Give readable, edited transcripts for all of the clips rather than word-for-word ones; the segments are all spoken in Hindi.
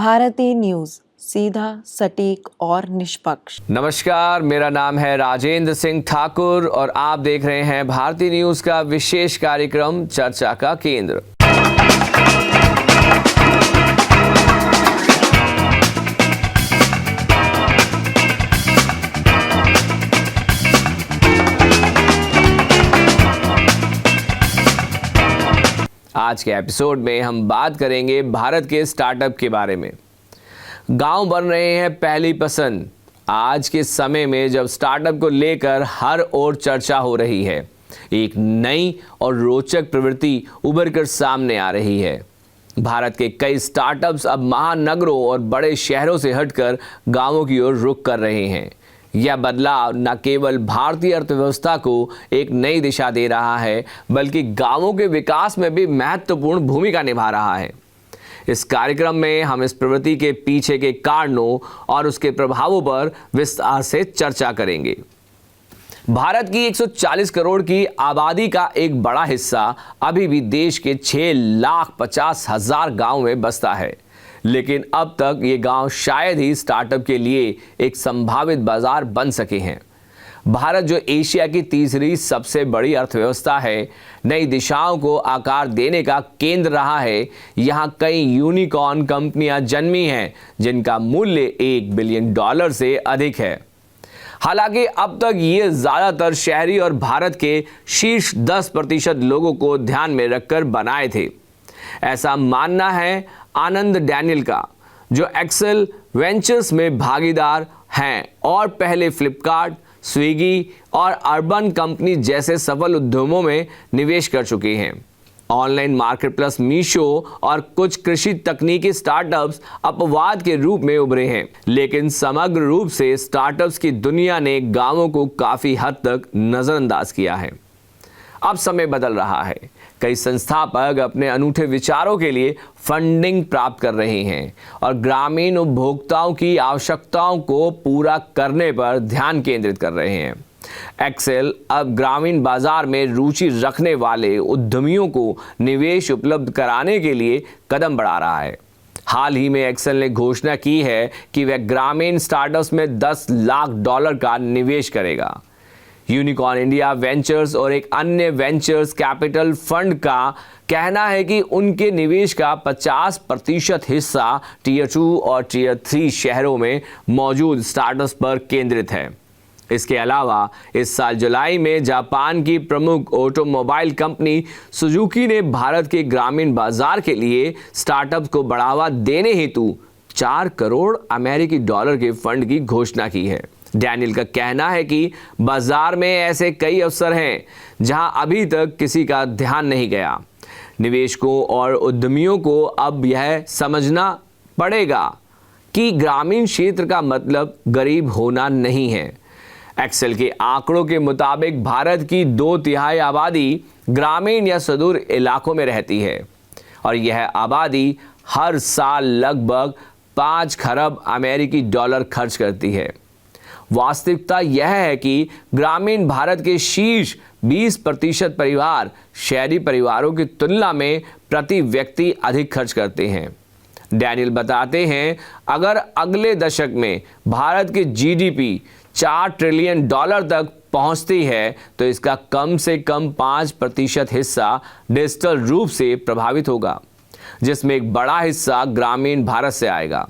भारती न्यूज, सीधा, सटीक और निष्पक्ष। नमस्कार, मेरा नाम है राजेंद्र सिंह ठाकुर और आप देख रहे हैं भारती न्यूज का विशेष कार्यक्रम चर्चा का केंद्र। आज के एपिसोड में हम बात करेंगे भारत के स्टार्टअप के बारे में। गांव बन रहे हैं पहली पसंद। आज के समय में जब स्टार्टअप को लेकर हर ओर चर्चा हो रही है, एक नई और रोचक प्रवृत्ति उभर कर सामने आ रही है। भारत के कई स्टार्टअप्स अब महानगरों और बड़े शहरों से हटकर गांवों की ओर रुख कर रहे हैं। यह बदलाव न केवल भारतीय अर्थव्यवस्था को एक नई दिशा दे रहा है, बल्कि गांवों के विकास में भी महत्वपूर्ण भूमिका निभा रहा है। इस कार्यक्रम में हम इस प्रवृत्ति के पीछे के कारणों और उसके प्रभावों पर विस्तार से चर्चा करेंगे। भारत की 140 करोड़ की आबादी का एक बड़ा हिस्सा अभी भी देश के 6,50,000 गांव में बसता है, लेकिन अब तक ये गांव शायद ही स्टार्टअप के लिए एक संभावित बाजार बन सके हैं। भारत, जो एशिया की तीसरी सबसे बड़ी अर्थव्यवस्था है, नई दिशाओं को आकार देने का केंद्र रहा है। यहाँ कई यूनिकॉर्न कंपनियां जन्मी हैं जिनका मूल्य $1 बिलियन से अधिक है। हालांकि अब तक ये ज्यादातर शहरी और भारत के शीर्ष 10% लोगों को ध्यान में रखकर बनाए थे। ऐसा मानना है आनंद डैनियल का, जो एक्सेल वेंचर्स में भागीदार हैं और पहले फ्लिपकार्ट, स्विगी और अर्बन कंपनी जैसे सफल उद्यमों में निवेश कर चुके हैं। ऑनलाइन मार्केटप्लेस मीशो और कुछ कृषि तकनीकी स्टार्टअप्स अपवाद के रूप में उभरे हैं, लेकिन समग्र रूप से स्टार्टअप्स की दुनिया ने गांवों को काफी हद तक नजरअंदाज किया है। अब समय बदल रहा है। कई संस्थापक अपने अनूठे विचारों के लिए फंडिंग प्राप्त कर रहे हैं और ग्रामीण उपभोक्ताओं की आवश्यकताओं को पूरा करने पर ध्यान केंद्रित कर रहे हैं। एक्सेल अब ग्रामीण बाजार में रुचि रखने वाले उद्यमियों को निवेश उपलब्ध कराने के लिए कदम बढ़ा रहा है। हाल ही में एक्सेल ने घोषणा की है कि वह ग्रामीण स्टार्टअप्स में $10 लाख का निवेश करेगा। यूनिकॉर्न इंडिया वेंचर्स और एक अन्य वेंचर्स कैपिटल फंड का कहना है कि उनके निवेश का 50% हिस्सा टियर 2 और टियर 3 शहरों में मौजूद स्टार्टअप्स पर केंद्रित है। इसके अलावा इस साल जुलाई में जापान की प्रमुख ऑटोमोबाइल कंपनी सुजुकी ने भारत के ग्रामीण बाजार के लिए स्टार्टअप्स को बढ़ावा देने हेतु $4 करोड़ के फंड की घोषणा की है। डैनियल का कहना है कि बाजार में ऐसे कई अवसर हैं जहां अभी तक किसी का ध्यान नहीं गया। निवेशकों और उद्यमियों को अब यह समझना पड़ेगा कि ग्रामीण क्षेत्र का मतलब गरीब होना नहीं है। एक्सेल के आंकड़ों के मुताबिक भारत की 2/3 आबादी ग्रामीण या सुदूर इलाकों में रहती है और यह आबादी हर साल लगभग $5 खरब खर्च करती है। वास्तविकता यह है कि ग्रामीण भारत के शीर्ष 20% परिवार शहरी परिवारों की तुलना में प्रति व्यक्ति अधिक खर्च करते हैं। डैनियल बताते हैं, अगर अगले दशक में भारत की जीडीपी $4 ट्रिलियन तक पहुंचती है तो इसका कम से कम 5% हिस्सा डिजिटल रूप से प्रभावित होगा, जिसमें एक बड़ा हिस्सा ग्रामीण भारत से आएगा।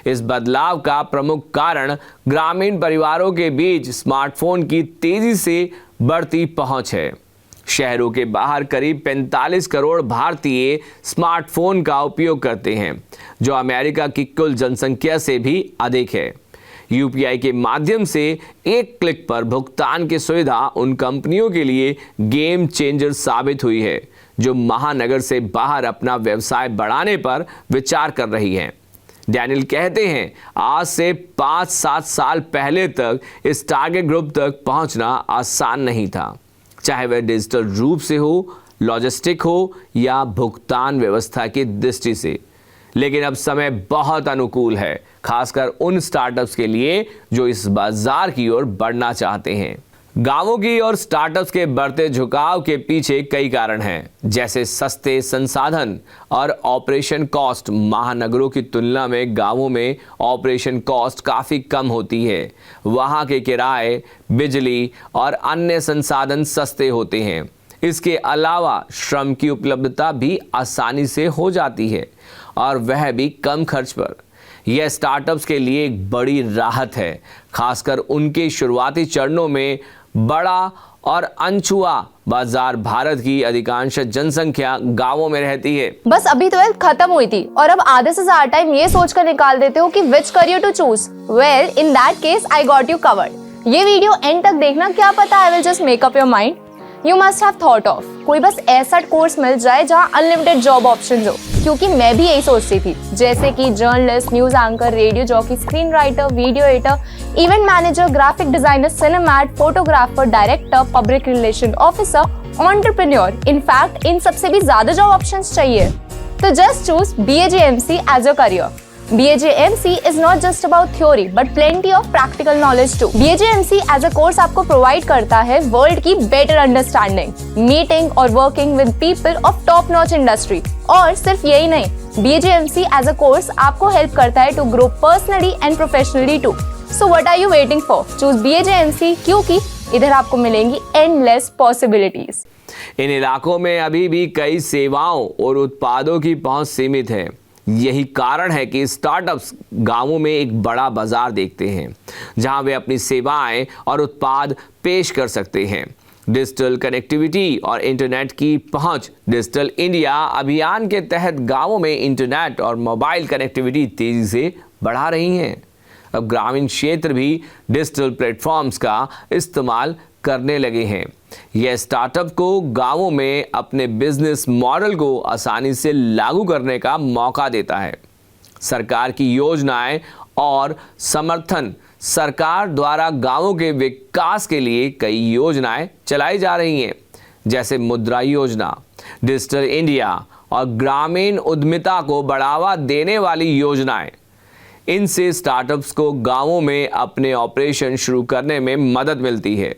इस बदलाव का प्रमुख कारण ग्रामीण परिवारों के बीच स्मार्टफोन की तेजी से बढ़ती पहुंच है। शहरों के बाहर करीब 45 करोड़ भारतीय स्मार्टफोन का उपयोग करते हैं, जो अमेरिका की कुल जनसंख्या से भी अधिक है। यूपीआई के माध्यम से एक क्लिक पर भुगतान की सुविधा उन कंपनियों के लिए गेम चेंजर साबित हुई है जो महानगर से बाहर अपना व्यवसाय बढ़ाने पर विचार कर रही हैं। डैनियल कहते हैं, आज से 5-7 साल पहले तक इस टारगेट ग्रुप तक पहुंचना आसान नहीं था, चाहे वह डिजिटल रूप से हो, लॉजिस्टिक हो या भुगतान व्यवस्था की दृष्टि से। लेकिन अब समय बहुत अनुकूल है, खासकर उन स्टार्टअप्स के लिए जो इस बाजार की ओर बढ़ना चाहते हैं। गांवों की और स्टार्टअप्स के बढ़ते झुकाव के पीछे कई कारण हैं, जैसे सस्ते संसाधन और ऑपरेशन कॉस्ट। महानगरों की तुलना में गांवों में ऑपरेशन कॉस्ट काफ़ी कम होती है। वहां के किराए, बिजली और अन्य संसाधन सस्ते होते हैं। इसके अलावा श्रम की उपलब्धता भी आसानी से हो जाती है और वह भी कम खर्च पर। यह स्टार्टअप्स के लिए एक बड़ी राहत है, खासकर उनके शुरुआती चरणों में। बड़ा और अनछुआ बाजार। भारत की अधिकांश जनसंख्या गांवों में रहती है। बस अभी 12th खत्म हुई थी और अब आधे से ज्यादा टाइम ये सोचकर निकाल देते हो कि which career to choose. Well, in that case I got you covered. ये वीडियो एंड तक देखना, क्या पता I will just make up your mind. You must have thought of कोई बस ऐसा कोर्स मिल जाए जहाँ अनलिमिटेड जॉब ऑप्शन हो, क्योंकि मैं भी यही सोचती थी। जैसे कि journalist, news anchor, radio jockey, screen writer, video editor, event manager, graphic designer, सिनेमैट, photographer, director, public relation officer, entrepreneur. In fact इन सबसे भी ज्यादा जॉब ऑप्शंस चाहिए। तो just choose BAJMC as your career. BAJMC is not just about theory but plenty of practical knowledge too. BAJMC as a course आपको प्रोवाइड करता है वर्ल्ड की बेटर अंडरस्टैंडिंग, मीटिंग और working with people of top notch industry. और सिर्फ यही नहीं, BAJMC as a course आपको हेल्प करता है to grow personally and professionally too. So what are you waiting for? Choose BAJMC, क्योंकि इधर आपको मिलेंगी एंडलेस पॉसिबिलिटीज। इन इलाकों में अभी भी कई सेवाओं और उत्पादों की पहुंच सीमित है। यही कारण है कि स्टार्टअप्स गांवों में एक बड़ा बाजार देखते हैं, जहां वे अपनी सेवाएं और उत्पाद पेश कर सकते हैं। डिजिटल कनेक्टिविटी और इंटरनेट की पहुंच। डिजिटल इंडिया अभियान के तहत गांवों में इंटरनेट और मोबाइल कनेक्टिविटी तेजी से बढ़ा रही हैं। अब ग्रामीण क्षेत्र भी डिजिटल प्लेटफॉर्म्स का इस्तेमाल करने लगे हैं। यह स्टार्टअप को गांवों में अपने बिजनेस मॉडल को आसानी से लागू करने का मौका देता है। सरकार की योजनाएं और समर्थन। सरकार द्वारा गांवों के विकास के लिए कई योजनाएं चलाई जा रही हैं, जैसे मुद्रा योजना, डिजिटल इंडिया और ग्रामीण उद्यमिता को बढ़ावा देने वाली योजनाएं। इनसे स्टार्टअप्स को गांवों में अपने ऑपरेशन शुरू करने में मदद मिलती है।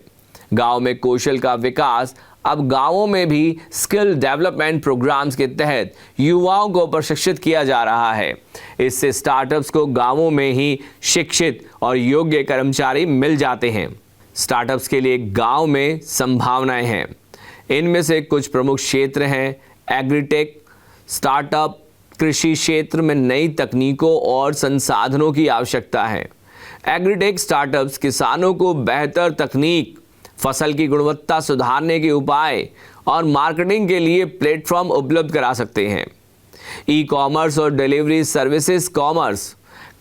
गांव में कौशल का विकास। अब गांवों में भी स्किल डेवलपमेंट प्रोग्राम्स के तहत युवाओं को प्रशिक्षित किया जा रहा है। इससे स्टार्टअप्स को गांवों में ही शिक्षित और योग्य कर्मचारी मिल जाते हैं। स्टार्टअप्स के लिए गांव में संभावनाएं हैं। इनमें से कुछ प्रमुख क्षेत्र हैं। Agritech startup. कृषि क्षेत्र में नई तकनीकों और संसाधनों की आवश्यकता है। एग्रीटेक स्टार्टअप्स किसानों को बेहतर तकनीक, फसल की गुणवत्ता सुधारने के उपाय और मार्केटिंग के लिए प्लेटफॉर्म उपलब्ध करा सकते हैं। ई कॉमर्स और डिलीवरी सर्विसेज। कॉमर्स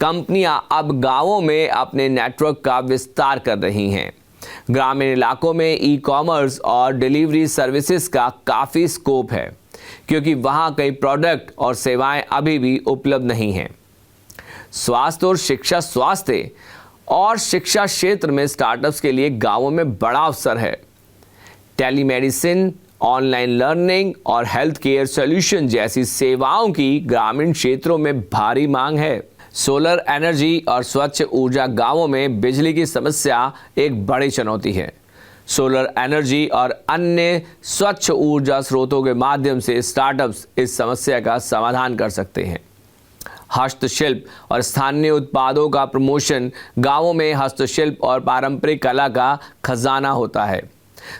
कंपनियां अब गांवों में अपने नेटवर्क का विस्तार कर रही हैं। ग्रामीण इलाकों में ई कॉमर्स और डिलीवरी सर्विसेज का काफ़ी स्कोप है, क्योंकि वहां कई प्रोडक्ट और सेवाएं अभी भी उपलब्ध नहीं हैं। स्वास्थ्य और शिक्षा। स्वास्थ्य और शिक्षा क्षेत्र में स्टार्टअप्स के लिए गांवों में बड़ा अवसर है। टेलीमेडिसिन, ऑनलाइन लर्निंग और हेल्थ केयर सॉल्यूशन जैसी सेवाओं की ग्रामीण क्षेत्रों में भारी मांग है। सोलर एनर्जी और स्वच्छ ऊर्जा। गांवों में बिजली की समस्या एक बड़ी चुनौती है। सोलर एनर्जी और अन्य स्वच्छ ऊर्जा स्रोतों के माध्यम से स्टार्टअप्स इस समस्या का समाधान कर सकते हैं। हस्तशिल्प और स्थानीय उत्पादों का प्रमोशन। गांवों में हस्तशिल्प और पारंपरिक कला का खजाना होता है।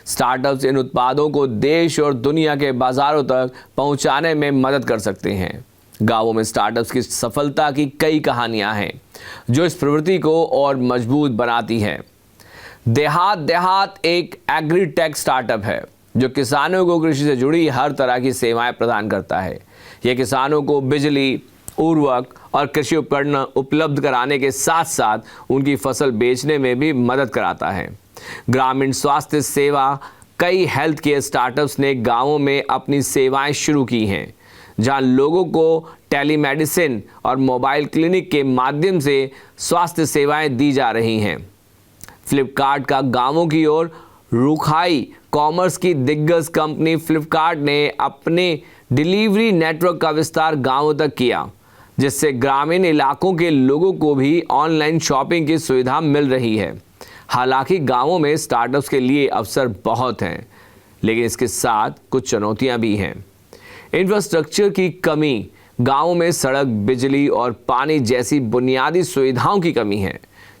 स्टार्टअप्स इन उत्पादों को देश और दुनिया के बाजारों तक पहुंचाने में मदद कर सकते हैं। गांवों में स्टार्टअप्स की सफलता की कई कहानियां हैं, जो इस प्रवृत्ति को और मजबूत बनाती हैं। देहात एक एग्रीटेक स्टार्टअप है, जो किसानों को कृषि से जुड़ी हर तरह की सेवाएं प्रदान करता है। यह किसानों को बिजली, उर्वरक और कृषि उपकरण उपलब्ध कराने के साथ साथ उनकी फसल बेचने में भी मदद कराता है। ग्रामीण स्वास्थ्य सेवा। कई हेल्थ केयर स्टार्टअप्स ने गांवों में अपनी सेवाएं शुरू की हैं, जहां लोगों को टेलीमेडिसिन और मोबाइल क्लिनिक के माध्यम से स्वास्थ्य सेवाएं दी जा रही हैं। फ्लिपकार्ट का गांवों की ओर रुख। कॉमर्स की दिग्गज कंपनी फ्लिपकार्ट ने अपने डिलीवरी नेटवर्क का विस्तार गांवों तक किया, जिससे ग्रामीण इलाकों के लोगों को भी ऑनलाइन शॉपिंग की सुविधा मिल रही है। हालांकि गांवों में स्टार्टअप्स के लिए अवसर बहुत हैं, लेकिन इसके साथ कुछ चुनौतियां भी हैं। इंफ्रास्ट्रक्चर की कमी, गांवों में सड़क, बिजली और पानी जैसी बुनियादी सुविधाओं की कमी है,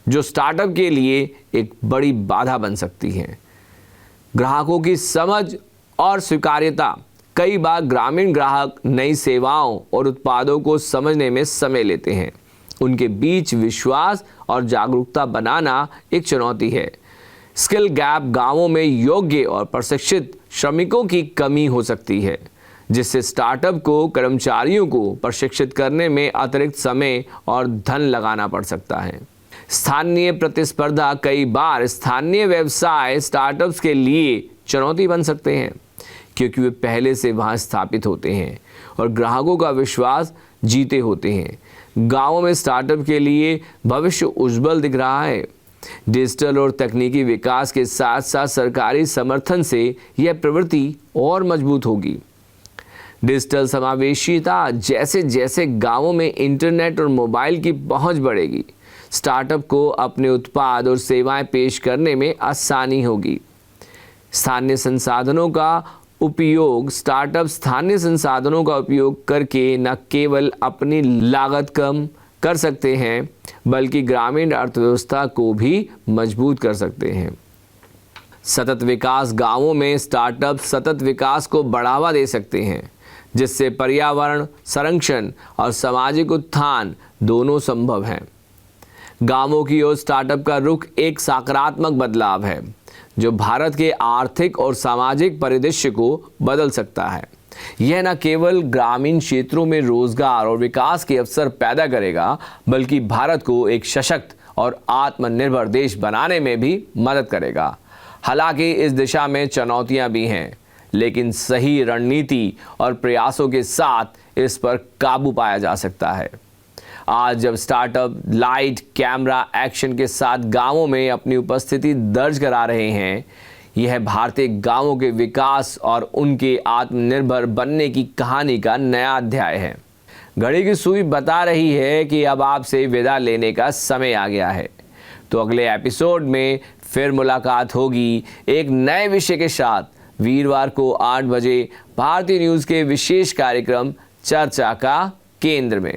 जो स्टार्टअप के लिए एक बड़ी बाधा बन सकती है। ग्राहकों की समझ और स्वीकार्यता, कई बार ग्रामीण ग्राहक नई सेवाओं और उत्पादों को समझने में समय लेते हैं। उनके बीच विश्वास और जागरूकता बनाना एक चुनौती है। स्किल गैप, गांवों में योग्य और प्रशिक्षित श्रमिकों की कमी हो सकती है, जिससे स्टार्टअप को कर्मचारियों को प्रशिक्षित करने में अतिरिक्त समय और धन लगाना पड़ सकता है। स्थानीय प्रतिस्पर्धा, कई बार स्थानीय व्यवसाय स्टार्टअप्स के लिए चुनौती बन सकते हैं, क्योंकि वे पहले से वहां स्थापित होते हैं और ग्राहकों का विश्वास जीते होते हैं। गांवों में स्टार्टअप के लिए भविष्य उज्जवल दिख रहा है। डिजिटल और तकनीकी विकास के साथ साथ सरकारी समर्थन से यह प्रवृत्ति और मजबूत होगी। डिजिटल समावेशिता, जैसे जैसे गांवों में इंटरनेट और मोबाइल की पहुंच बढ़ेगी, स्टार्टअप को अपने उत्पाद और सेवाएं पेश करने में आसानी होगी। स्थानीय संसाधनों का उपयोग, स्टार्टअप स्थानीय संसाधनों का उपयोग करके न केवल अपनी लागत कम कर सकते हैं, बल्कि ग्रामीण अर्थव्यवस्था को भी मजबूत कर सकते हैं। सतत विकास, गांवों में स्टार्टअप सतत विकास को बढ़ावा दे सकते हैं, जिससे पर्यावरण संरक्षण और सामाजिक उत्थान दोनों संभव हैं। गांवों की ओर स्टार्टअप का रुख एक सकारात्मक बदलाव है, जो भारत के आर्थिक और सामाजिक परिदृश्य को बदल सकता है। यह न केवल ग्रामीण क्षेत्रों में रोजगार और विकास के अवसर पैदा करेगा, बल्कि भारत को एक सशक्त और आत्मनिर्भर देश बनाने में भी मदद करेगा। हालांकि इस दिशा में चुनौतियां भी हैं, लेकिन सही रणनीति और प्रयासों के साथ इस पर काबू पाया जा सकता है। आज जब स्टार्टअप लाइट, कैमरा, एक्शन के साथ गांवों में अपनी उपस्थिति दर्ज करा रहे हैं, यह भारतीय गांवों के विकास और उनके आत्मनिर्भर बनने की कहानी का नया अध्याय है। घड़ी की सुई बता रही है कि अब आपसे विदा लेने का समय आ गया है। तो अगले एपिसोड में फिर मुलाकात होगी एक नए विषय के साथ, वीरवार को 8 बजे भारतीय न्यूज़ के विशेष कार्यक्रम चर्चा का केंद्र में।